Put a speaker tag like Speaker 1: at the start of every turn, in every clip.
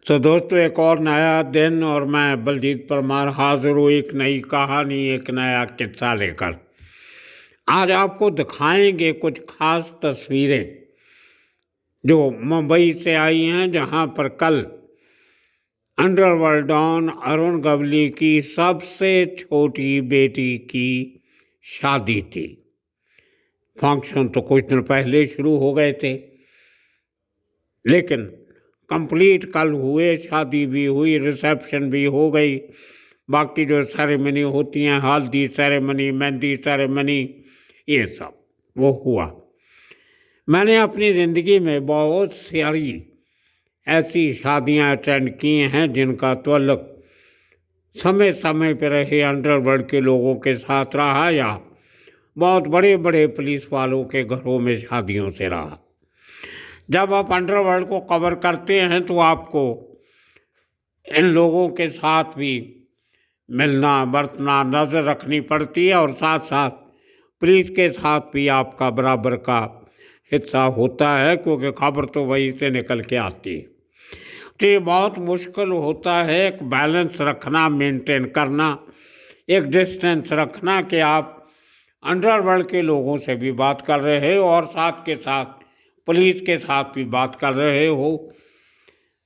Speaker 1: तो दोस्तों, एक और नया दिन और मैं बलजीत परमार हाजिर हूँ एक नई कहानी, एक नया किस्सा लेकर। आज आपको दिखाएंगे कुछ खास तस्वीरें जो मुंबई से आई हैं, जहां पर कल अंडरवर्ल्ड डॉन अरुण गवली की सबसे छोटी बेटी की शादी थी। फंक्शन तो कुछ दिन पहले शुरू हो गए थे, लेकिन कंप्लीट कल हुए। शादी भी हुई, रिसेप्शन भी हो गई, बाकी जो सेरेमनी होती हैं, हल्दी सेरेमनी, मेहंदी सेरेमनी, ये सब वो हुआ। मैंने अपनी ज़िंदगी में बहुत सारी ऐसी शादियां अटेंड की हैं जिनका ताल्लुक समय समय पर रहे अंडरवर्ल्ड के लोगों के साथ रहा या बहुत बड़े बड़े पुलिस वालों के घरों में शादियों से रहा। जब आप अंडरवर्ल्ड को कवर करते हैं तो आपको इन लोगों के साथ भी मिलना बरतना, नज़र रखनी पड़ती है, और साथ साथ पुलिस के साथ भी आपका बराबर का हिस्सा होता है, क्योंकि खबर तो वहीं से निकल के आती है। तो ये बहुत मुश्किल होता है एक बैलेंस रखना, मेंटेन करना, एक डिस्टेंस रखना कि आप अंडरवर्ल्ड के लोगों से भी बात कर रहे हो और साथ के साथ पुलिस के साथ भी बात कर रहे हो।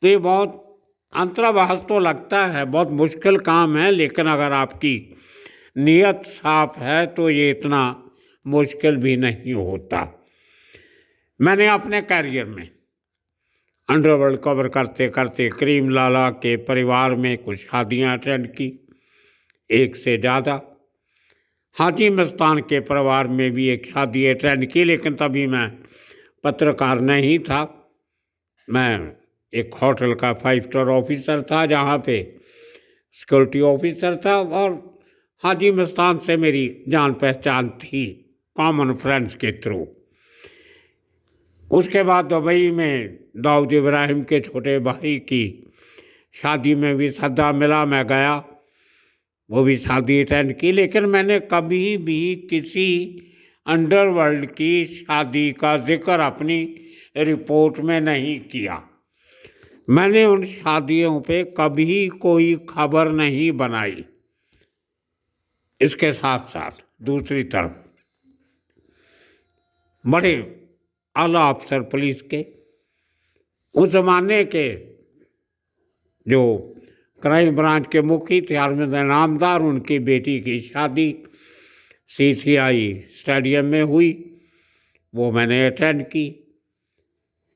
Speaker 1: तो ये बहुत अंतराभास तो लगता है, बहुत मुश्किल काम है, लेकिन अगर आपकी नीयत साफ है तो ये इतना मुश्किल भी नहीं होता। मैंने अपने करियर में अंडरवर्ल्ड कवर करते करते करीम लाला के परिवार में कुछ शादियां अटेंड की, एक से ज़्यादा। हाजी मस्तान के परिवार में भी एक शादी अटेंड की, लेकिन तभी मैं पत्रकार नहीं था, मैं एक होटल का 5 स्टार ऑफिसर था, जहाँ पे सिक्योरिटी ऑफिसर था, और हाजी मस्तान से मेरी जान पहचान थी कॉमन फ्रेंड्स के थ्रू। उसके बाद दुबई में दाऊद इब्राहिम के छोटे भाई की शादी में भी सद्दा मिला, मैं गया, वो भी शादी अटेंड की, लेकिन मैंने कभी भी किसी अंडरवर्ल्ड की शादी का जिक्र अपनी रिपोर्ट में नहीं किया। मैंने उन शादियों पे कभी कोई खबर नहीं बनाई। इसके साथ साथ दूसरी तरफ बड़े आला अफसर पुलिस के, उस जमाने के जो क्राइम ब्रांच के मुखी थे अरविंद नामदार, उनकी बेटी की शादी CCI स्टेडियम में हुई, वो मैंने अटेंड की।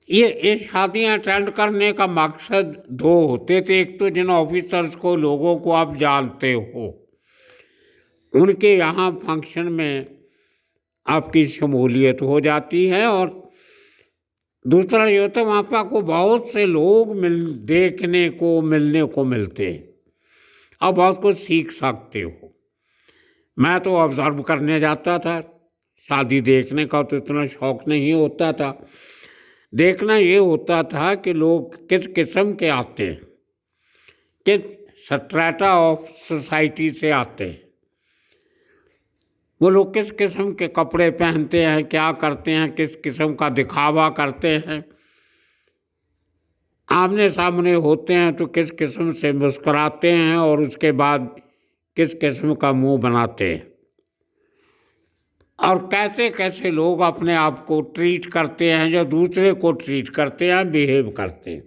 Speaker 1: ये शादियाँ अटेंड करने का मकसद दो होते थे। एक तो जिन ऑफिसर्स को, लोगों को आप जानते हो, उनके यहाँ फंक्शन में आपकी शमूलियत हो जाती है, और दूसरा ये होता है वहाँ पर आपको बहुत से लोग देखने को, मिलने को मिलते हैं, आप बहुत कुछ सीख सकते हो। मैं तो ऑब्जर्व करने जाता था, शादी देखने का तो इतना शौक नहीं होता था। देखना ये होता था कि लोग किस किस्म के आते हैं, किस स्ट्रेटा ऑफ सोसाइटी से आते हैं, वो लोग किस किस्म के कपड़े पहनते हैं, क्या करते हैं, किस किस्म का दिखावा करते हैं, आमने सामने होते हैं तो किस किस्म से मुस्कुराते हैं, और उसके बाद किस किस्म का मुंह बनाते हैं, और कैसे कैसे लोग अपने आप को ट्रीट करते हैं, जो दूसरे को ट्रीट करते हैं, बिहेव करते हैं,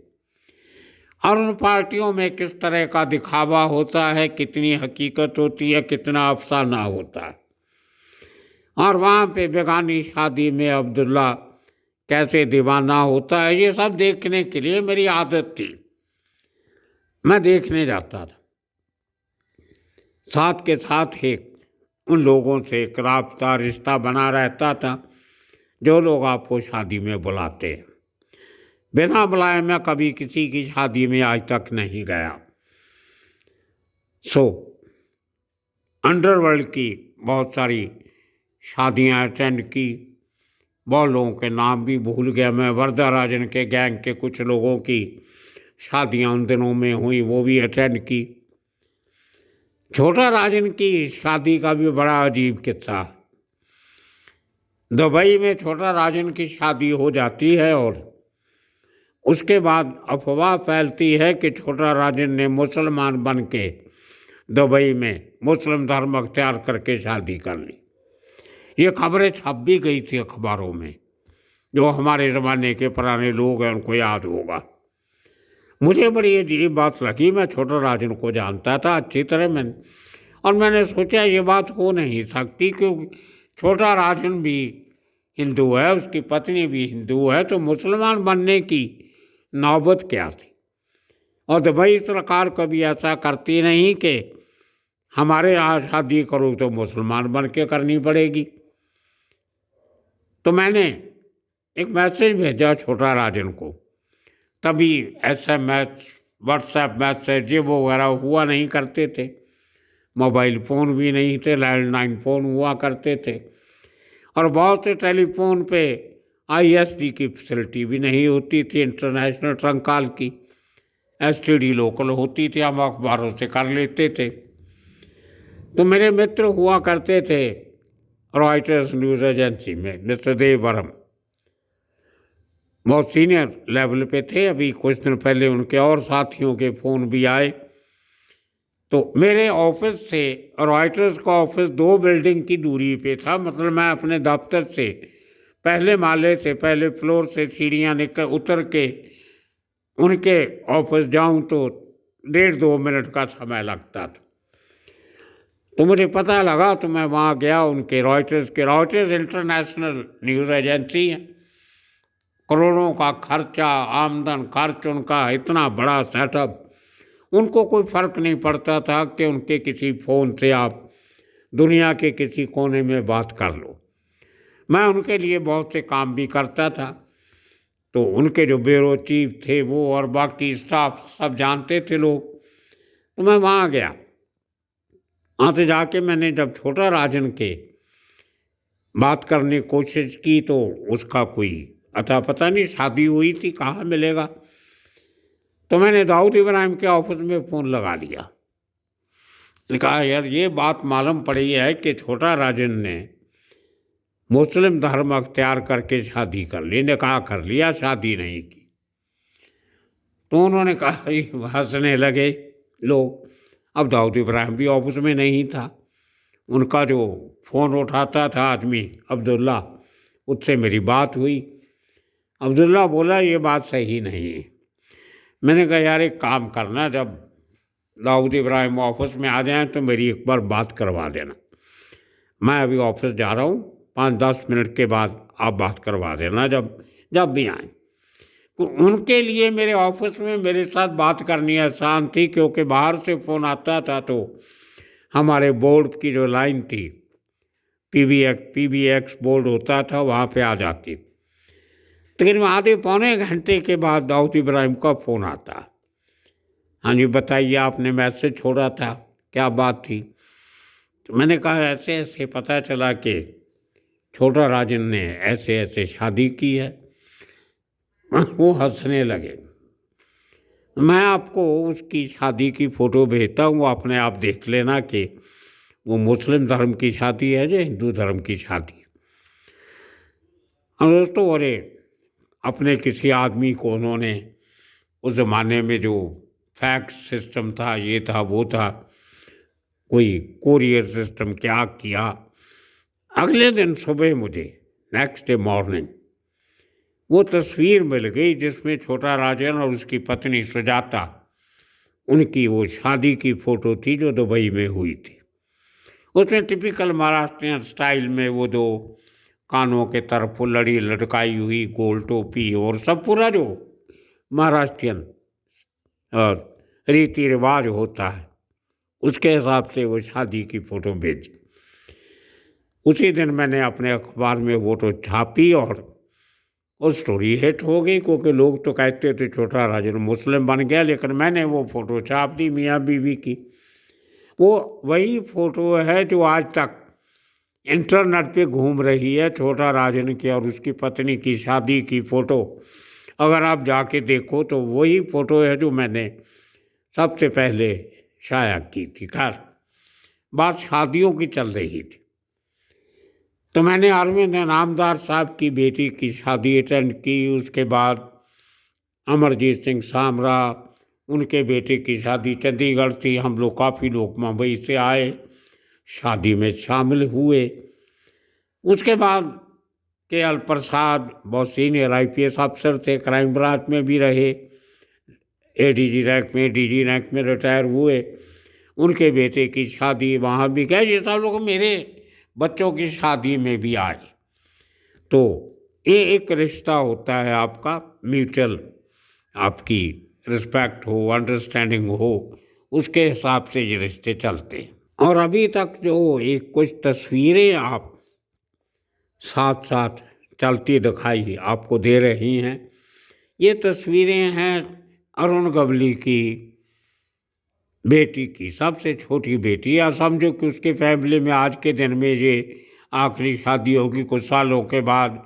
Speaker 1: और उन पार्टियों में किस तरह का दिखावा होता है, कितनी हकीकत होती है, कितना अफसाना होता है। और वहाँ पे बेगानी शादी में अब्दुल्ला कैसे दीवाना होता है, ये सब देखने के लिए मेरी आदत थी, मैं देखने जाता था। साथ के साथ एक उन लोगों से एक राब्ता, रिश्ता बना रहता था जो लोग आपको शादी में बुलाते हैं। बिना बुलाए मैं कभी किसी की शादी में आज तक नहीं गया। अंडरवर्ल्ड की बहुत सारी शादियां अटेंड की, बहुत लोगों के नाम भी भूल गया मैं। वर्दा राजन के गैंग के कुछ लोगों की शादियां उन दिनों में हुई, वो भी अटेंड की। छोटा राजन की शादी का भी बड़ा अजीब किस्सा। दुबई में छोटा राजन की शादी हो जाती है, और उसके बाद अफवाह फैलती है कि छोटा राजन ने मुसलमान बन के दुबई में मुस्लिम धर्म अख्तियार करके शादी कर ली। ये खबरें छप भी गई थी अखबारों में, जो हमारे ज़माने के पुराने लोग हैं उनको याद होगा। मुझे बड़ी अजीब बात लगी। मैं छोटा राजन को जानता था अच्छी तरह मैंने, और मैंने सोचा ये बात हो नहीं सकती, क्योंकि छोटा राजन भी हिंदू है, उसकी पत्नी भी हिंदू है, तो मुसलमान बनने की नौबत क्या थी। और दुबई सरकार कभी ऐसा करती नहीं कि हमारे यहाँ शादी करो तो मुसलमान बन के करनी पड़ेगी। तो मैंने एक मैसेज भेजा छोटा राजन को। तभी SMS, व्हाट्सएप मैसेज वो वगैरह हुआ नहीं करते थे, मोबाइल फ़ोन भी नहीं थे, लैंडलाइन फ़ोन हुआ करते थे, और बहुत से टेलीफोन पे ISD की फैसिलिटी भी नहीं होती थी, इंटरनेशनल ट्रंक कॉल की। STD लोकल होती थी, हम अखबारों से कर लेते थे। तो मेरे मित्र हुआ करते थे रॉयटर्स न्यूज़ एजेंसी में, मिस्टर देवबरम, बहुत सीनियर लेवल पे थे। अभी कुछ दिन पहले उनके और साथियों के फ़ोन भी आए। तो मेरे ऑफिस से रॉयटर्स का ऑफिस 2 बिल्डिंग की दूरी पे था। मतलब मैं अपने दफ्तर से पहले माले से, पहले फ्लोर से सीढ़ियाँ निकल उतर के उनके ऑफिस जाऊं तो 1.5-2 मिनट का समय लगता था। तो मुझे पता लगा, तो मैं वहाँ गया। उनके रॉयटर्स इंटरनेशनल न्यूज़ एजेंसी है, करोड़ों का खर्चा, आमदन खर्च उनका, इतना बड़ा सेटअप। उनको कोई फ़र्क नहीं पड़ता था कि उनके किसी फ़ोन से आप दुनिया के किसी कोने में बात कर लो। मैं उनके लिए बहुत से काम भी करता था, तो उनके जो ब्यूरो चीफ थे वो और बाकी स्टाफ सब जानते थे लोग। तो मैं वहाँ गया। वहाँ से जाके मैंने जब छोटा राजन के बात करने की कोशिश की तो उसका कोई अता पता नहीं, शादी हुई थी, कहाँ मिलेगा। तो मैंने दाऊद इब्राहिम के ऑफिस में फ़ोन लगा लिया। कहा यार ये बात मालूम पड़ी है कि छोटा राजन ने मुस्लिम धर्म अख्तियार करके शादी कर ली, निकाह कर लिया, शादी नहीं की। तो उन्होंने कहा, हंसने लगे लोग। अब दाऊद इब्राहिम भी ऑफिस में नहीं था। उनका जो फ़ोन उठाता था आदमी अब्दुल्ला, उससे मेरी बात हुई। अब्दुल्ला बोला ये बात सही नहीं है। मैंने कहा यार एक काम करना, जब दाऊद इब्राहिम ऑफिस में आ जाएं तो मेरी एक बार बात करवा देना। मैं अभी ऑफिस जा रहा हूँ, 5-10 मिनट के बाद आप बात करवा देना जब भी आएँ। तो उनके लिए मेरे ऑफिस में मेरे साथ बात करनी आसान थी, क्योंकि बाहर से फ़ोन आता था तो हमारे बोर्ड की जो लाइन थी, PBX बोर्ड होता था, वहाँ पे आ जाती। तकरीबन आधे पौने घंटे के बाद दाऊद इब्राहिम का फ़ोन आता। हाँ जी बताइए, आपने मैसेज छोड़ा था, क्या बात थी। तो मैंने कहा ऐसे ऐसे पता चला कि छोटा राजन ने ऐसे ऐसे शादी की है। वो हंसने लगे। मैं आपको उसकी शादी की फ़ोटो भेजता हूँ, वो अपने आप देख लेना कि वो मुस्लिम धर्म की शादी है या हिंदू धर्म की शादी। और दोस्तों, अरे अपने किसी आदमी को उन्होंने उस ज़माने में जो फैक्स सिस्टम था, ये था वो था, कोई कोरियर सिस्टम क्या किया। अगले दिन सुबह मुझे नेक्स्ट डे मॉर्निंग वो तस्वीर मिल गई जिसमें छोटा राजन और उसकी पत्नी सुजाता, उनकी वो शादी की फ़ोटो थी जो दुबई में हुई थी। उसमें टिपिकल महाराष्ट्रियन स्टाइल में वो दो कानों के तरफ लड़ी लटकाई हुई गोल टोपी और सब पूरा जो महाराष्ट्रियन रीति रिवाज होता है उसके हिसाब से वो शादी की फ़ोटो भेजी। उसी दिन मैंने अपने अखबार में फ़ोटो छापी और वो स्टोरी हिट हो गई, क्योंकि लोग तो कहते थे छोटा राजन मुस्लिम बन गया, लेकिन मैंने वो फ़ोटो छाप दी मियाँ बीवी की। वो वही फ़ोटो है जो आज तक इंटरनेट पे घूम रही है, छोटा राजन की और उसकी पत्नी की शादी की फ़ोटो। अगर आप जाके देखो तो वही फ़ोटो है जो मैंने सबसे पहले शाया की थी। खैर, बात शादियों की चल रही थी, तो मैंने अरविंद नामदार साहब की बेटी की शादी अटेंड की। उसके बाद अमरजीत सिंह सामरा, उनके बेटे की शादी चंडीगढ़ थी। हम लोग काफ़ी लोग मुंबई से आए, शादी में शामिल हुए। उसके बाद के.एल. प्रसाद बहुत सीनियर IPS अफसर थे, क्राइम ब्रांच में भी रहे, ADG रैंक में, DG रैंक में रिटायर हुए। उनके बेटे की शादी वहाँ भी गए। ये सब लोग मेरे बच्चों की शादी में भी आए। तो ये एक रिश्ता होता है आपका म्यूचुअल, आपकी रिस्पेक्ट हो, अंडरस्टैंडिंग हो, उसके हिसाब से ये रिश्ते चलते हैं। और अभी तक जो एक कुछ तस्वीरें आप साथ साथ चलती दिखाई आपको दे रही हैं, ये तस्वीरें हैं अरुण गवली की बेटी की, सबसे छोटी बेटी। या समझो कि उसकी फैमिली में आज के दिन में ये आखिरी शादी होगी, कुछ सालों के बाद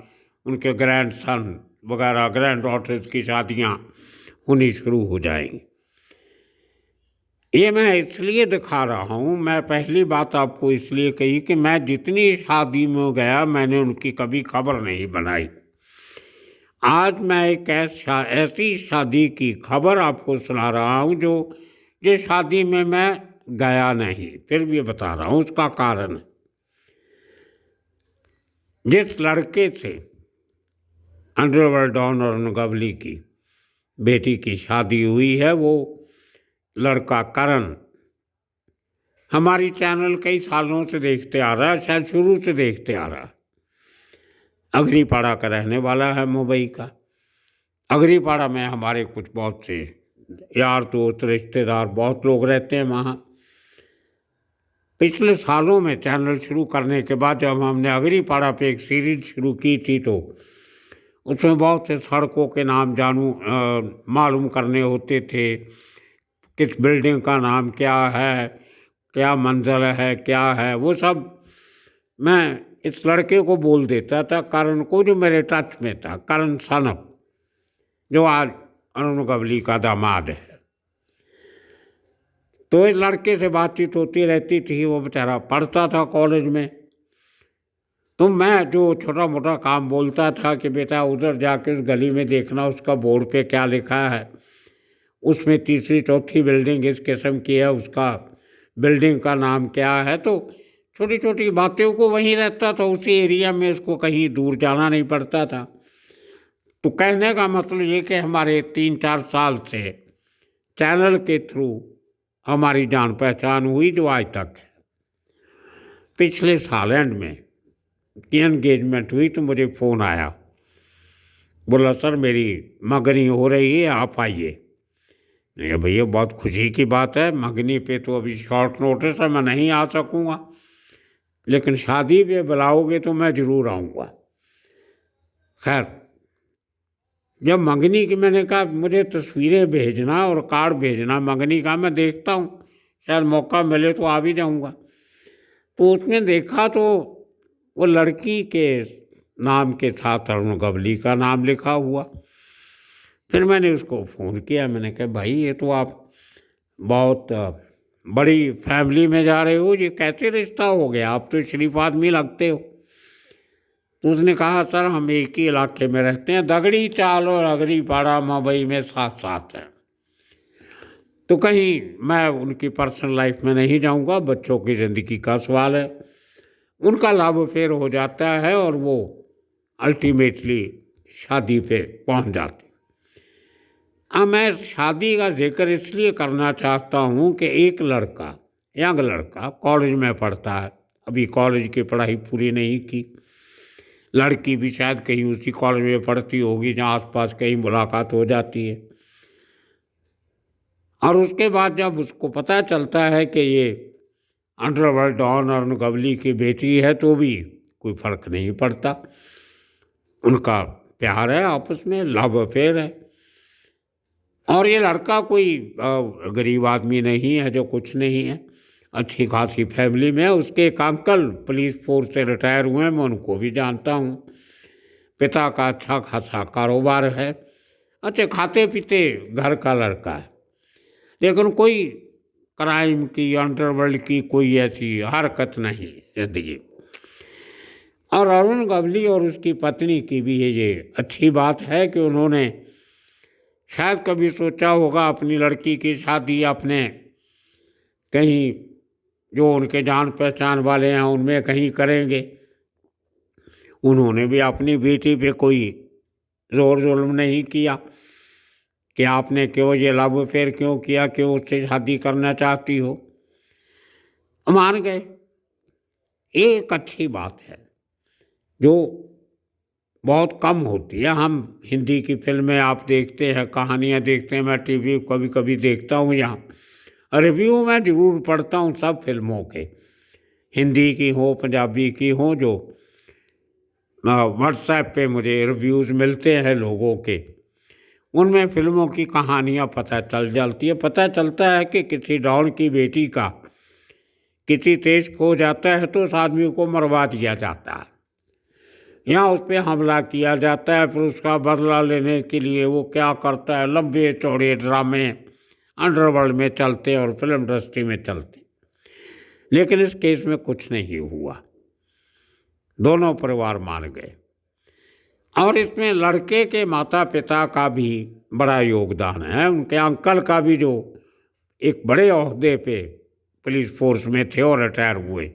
Speaker 1: उनके ग्रैंड सन वगैरह, ग्रैंड डॉटर्स की शादियाँ होनी शुरू हो जाएंगी। ये मैं इसलिए दिखा रहा हूँ, मैं पहली बात आपको इसलिए कही कि मैं जितनी शादी में गया मैंने उनकी कभी खबर नहीं बनाई। आज मैं एक ऐसी शादी की खबर आपको सुना रहा हूँ जो जिस शादी में मैं गया नहीं, फिर भी बता रहा हूँ उसका कारण। जिस लड़के से अंडरवर्ल्ड डॉन अरुण गवली की बेटी की शादी हुई है, वो लड़का करण हमारी चैनल कई सालों से देखते आ रहा है, शायद शुरू से देखते आ रहा है। अग्रीपाड़ा का रहने वाला है, मुंबई का। अग्रीपाड़ा में हमारे कुछ बहुत से यार दोस्त रिश्तेदार बहुत लोग रहते हैं वहाँ। पिछले सालों में चैनल शुरू करने के बाद जब हमने अग्रीपाड़ा पे एक सीरीज शुरू की थी, तो उसमें बहुत से सड़कों के नाम मालूम करने होते थे, किस बिल्डिंग का नाम क्या है, क्या मंजिल है, क्या है, वो सब मैं इस लड़के को बोल देता था, करण को, जो मेरे टच में था, करण सनप, जो आज अरुण गवली का दामाद है। तो इस लड़के से बातचीत होती रहती थी। वो बेचारा पढ़ता था कॉलेज में, तो मैं जो छोटा मोटा काम बोलता था कि बेटा उधर जाके उस गली में देखना उसका बोर्ड पे क्या लिखा है, उसमें तीसरी चौथी बिल्डिंग इस किस्म की है, उसका बिल्डिंग का नाम क्या है। तो छोटी छोटी बातें को वहीं रहता था, उसी एरिया में, उसको कहीं दूर जाना नहीं पड़ता था। तो कहने का मतलब ये कि हमारे 3-4 साल से चैनल के थ्रू हमारी जान पहचान हुई, जो आज तक है। पिछले साल एंड में की एंगेजमेंट हुई तो मुझे फ़ोन आया, बोला सर मेरी मंगनी हो रही है, आप आइए। नहीं भैया बहुत खुशी की बात है, मंगनी पे तो अभी शॉर्ट नोटिस है, मैं नहीं आ सकूँगा, लेकिन शादी पे बुलाओगे तो मैं ज़रूर आऊँगा। खैर, जब मंगनी की मैंने कहा मुझे तस्वीरें भेजना और कार्ड भेजना मंगनी का, मैं देखता हूँ, शायद मौका मिले तो आ भी जाऊँगा। तो उसने देखा तो वो लड़की के नाम के साथ अरुण गवली का नाम लिखा हुआ। फिर मैंने उसको फ़ोन किया, मैंने कहा भाई ये तो आप बहुत बड़ी फैमिली में जा रहे हो, ये कैसे रिश्ता हो गया, आप तो शरीफ आदमी लगते हो। तो उसने कहा सर हम एक ही इलाके में रहते हैं, दगड़ी चाल और अग्रीपाड़ा मुंबई में साथ साथ हैं, तो कहीं मैं उनकी पर्सनल लाइफ में नहीं जाऊंगा, बच्चों की ज़िंदगी का सवाल है। उनका लव अफेयर हो जाता है और वो अल्टीमेटली शादी पे पहुंच जाते। अब मैं शादी का जिक्र इसलिए करना चाहता हूं कि एक लड़का, यंग लड़का, कॉलेज में पढ़ता है, अभी कॉलेज की पढ़ाई पूरी नहीं की, लड़की भी शायद कहीं उसी कॉलेज में पढ़ती होगी जहाँ आसपास कहीं मुलाकात हो जाती है। और उसके बाद जब उसको पता चलता है कि ये अंडरवर्ल्ड डॉन अरुण गवली की बेटी है, तो भी कोई फर्क नहीं पड़ता, उनका प्यार है आपस में, लव अफेयर है। और ये लड़का कोई गरीब आदमी नहीं है जो कुछ नहीं है, अच्छी खासी फैमिली में है। उसके एक अंकल पुलिस फोर्स से रिटायर हुए हैं, मैं उनको भी जानता हूँ। पिता का अच्छा खासा कारोबार है, अच्छे खाते पीते घर का लड़का है, लेकिन कोई क्राइम की, अंडरवर्ल्ड की कोई ऐसी हरकत नहीं जिंदगी। और अरुण गवली और उसकी पत्नी की भी ये अच्छी बात है कि उन्होंने शायद कभी सोचा होगा अपनी लड़की की शादी अपने कहीं जो उनके जान पहचान वाले हैं उनमें कहीं करेंगे। उन्होंने भी अपनी बेटी पे कोई ज़ोर जुल्म नहीं किया कि आपने क्यों ये लव अफेयर क्यों किया, क्यों उससे शादी करना चाहती हो। मान गए। ये एक अच्छी बात है जो बहुत कम होती है। हम हिंदी की फिल्में आप देखते हैं, कहानियाँ देखते हैं, मैं टीवी कभी कभी देखता हूँ, यहाँ रिव्यू मैं ज़रूर पढ़ता हूँ सब फिल्मों के, हिंदी की हो पंजाबी की हो, जो व्हाट्सएप पे मुझे रिव्यूज़ मिलते हैं लोगों के, उनमें फिल्मों की कहानियाँ पता चल जाती है। पता चलता है कि किसी डॉन की बेटी का किसी तेज खो जाता है तो उस आदमी को मरवा दिया जाता है, यहाँ उस पर हमला किया जाता है, फिर उसका बदला लेने के लिए वो क्या करता है, लंबे चौड़े ड्रामे अंडरवर्ल्ड में चलते और फिल्म इंडस्ट्री में चलते। लेकिन इस केस में कुछ नहीं हुआ, दोनों परिवार मान गए। और इसमें लड़के के माता पिता का भी बड़ा योगदान है। उनके अंकल का भी, जो एक बड़े ओहदे पे पुलिस फोर्स में थे और रिटायर हुए,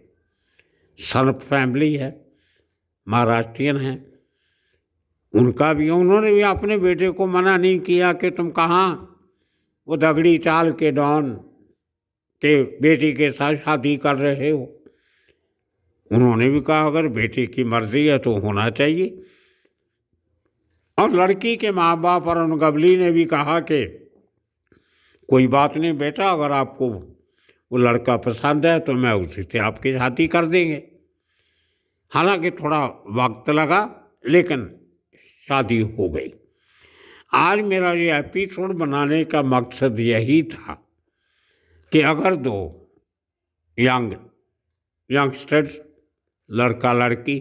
Speaker 1: सनफ फैमिली है, महाराष्ट्रियन है, उनका भी, उन्होंने भी अपने बेटे को मना नहीं किया कि तुम कहाँ वो दगड़ी चाल के डॉन के बेटी के साथ शादी कर रहे हो। उन्होंने भी कहा अगर बेटी की मर्जी है तो होना चाहिए। और लड़की के माँ बाप और अरुण गवली ने भी कहा कि कोई बात नहीं बेटा, अगर आपको वो लड़का पसंद है तो मैं उसी से आपकी शादी कर देंगे। हालांकि थोड़ा वक्त लगा लेकिन शादी हो गई। आज मेरा ये एपिसोड बनाने का मकसद यही था कि अगर दो यंगस्टर्स, लड़का लड़की,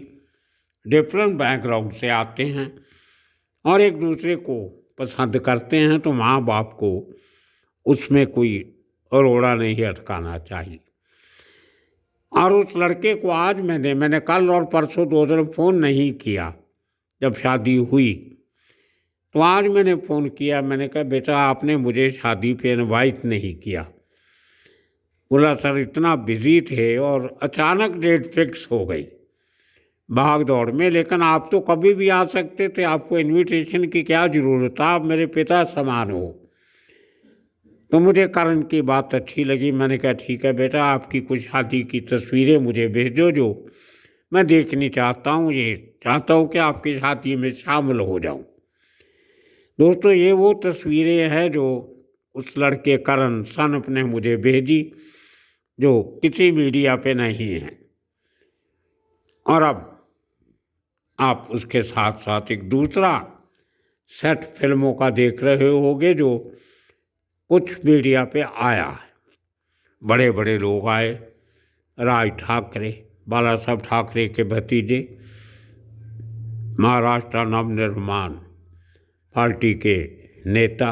Speaker 1: डिफरेंट बैकग्राउंड से आते हैं और एक दूसरे को पसंद करते हैं तो माँ बाप को उसमें कोई रोड़ा नहीं अटकाना चाहिए। और उस लड़के को आज मैंने कल और परसों 2 दिन फ़ोन नहीं किया। जब शादी हुई तो आज मैंने फ़ोन किया, मैंने कहा बेटा आपने मुझे शादी पे इनवाइट नहीं किया। बोला सर इतना बिजी थे और अचानक डेट फिक्स हो गई भाग दौड़ में, लेकिन आप तो कभी भी आ सकते थे, आपको इनविटेशन की क्या ज़रूरत था, आप मेरे पिता समान हो। तो मुझे करण की बात अच्छी लगी, मैंने कहा ठीक है बेटा, आपकी कुछ शादी की तस्वीरें मुझे भेजो जो मैं देखनी चाहता हूँ, ये चाहता हूँ कि आपकी शादी में शामिल हो जाऊँ। दोस्तों ये वो तस्वीरें हैं जो उस लड़के करण सनफ ने मुझे भेजी, जो किसी मीडिया पे नहीं है। और अब आप उसके साथ साथ एक दूसरा सेट फिल्मों का देख रहे होंगे जो कुछ मीडिया पे आया है। बड़े बड़े लोग आए, राज ठाकरे, बाला साहब ठाकरे के भतीजे, महाराष्ट्र नवनिर्माण पार्टी के नेता,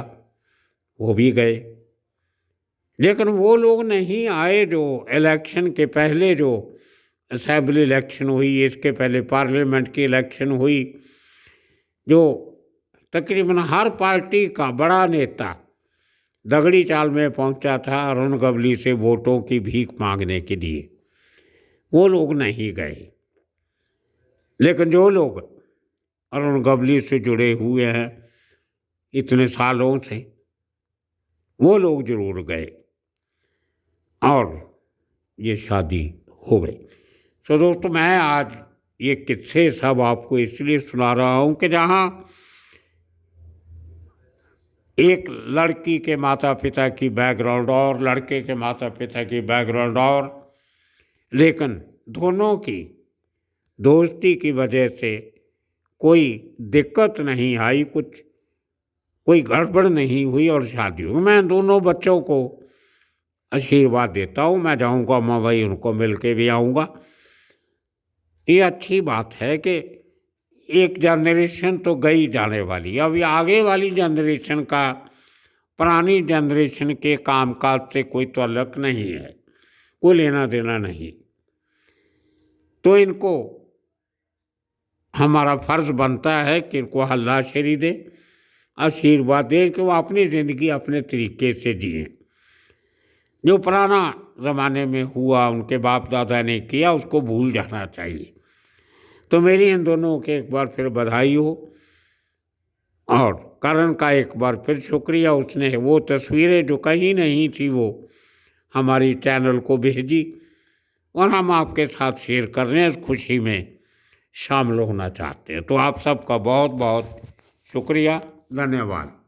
Speaker 1: वो भी गए। लेकिन वो लोग नहीं आए जो इलेक्शन के पहले, जो असेंबली इलेक्शन हुई, इसके पहले पार्लियामेंट की इलेक्शन हुई, जो तकरीबन हर पार्टी का बड़ा नेता दगड़ी चाल में पहुंचा था अरुण गवली से वोटों की भीख मांगने के लिए, वो लोग नहीं गए। लेकिन जो लोग अरुण गवली से जुड़े हुए हैं इतने सालों से, वो लोग जरूर गए और ये शादी हो गई। तो दोस्तों मैं आज ये किस्से सब आपको इसलिए सुना रहा हूँ कि जहाँ एक लड़की के माता पिता की बैकग्राउंड और लड़के के माता पिता की बैकग्राउंड और, लेकिन दोनों की दोस्ती की वजह से कोई दिक्कत नहीं आई, कोई गड़बड़ नहीं हुई और शादी हुई। मैं दोनों बच्चों को आशीर्वाद देता हूँ। मैं जाऊँगा मुंबई, उनको मिल के भी आऊँगा। ये अच्छी बात है कि एक जनरेशन तो गई जाने वाली, अभी आगे वाली जनरेशन का पुरानी जनरेशन के कामकाज से कोई ताल्लुक नहीं है, कोई लेना देना नहीं। तो इनको हमारा फर्ज बनता है कि इनको हल्लाशेरी दे आशीर्वाद दें कि वो अपनी ज़िंदगी अपने तरीके से जिएं। जो पुराना ज़माने में हुआ, उनके बाप दादा ने किया, उसको भूल जाना चाहिए। तो मेरी इन दोनों के एक बार फिर बधाई हो, और करण का एक बार फिर शुक्रिया, उसने वो तस्वीरें जो कहीं नहीं थी वो हमारी चैनल को भेजी, और हम आपके साथ शेयर करने इस खुशी में शामिल होना चाहते हैं। तो आप सबका बहुत बहुत शुक्रिया, धन्यवाद।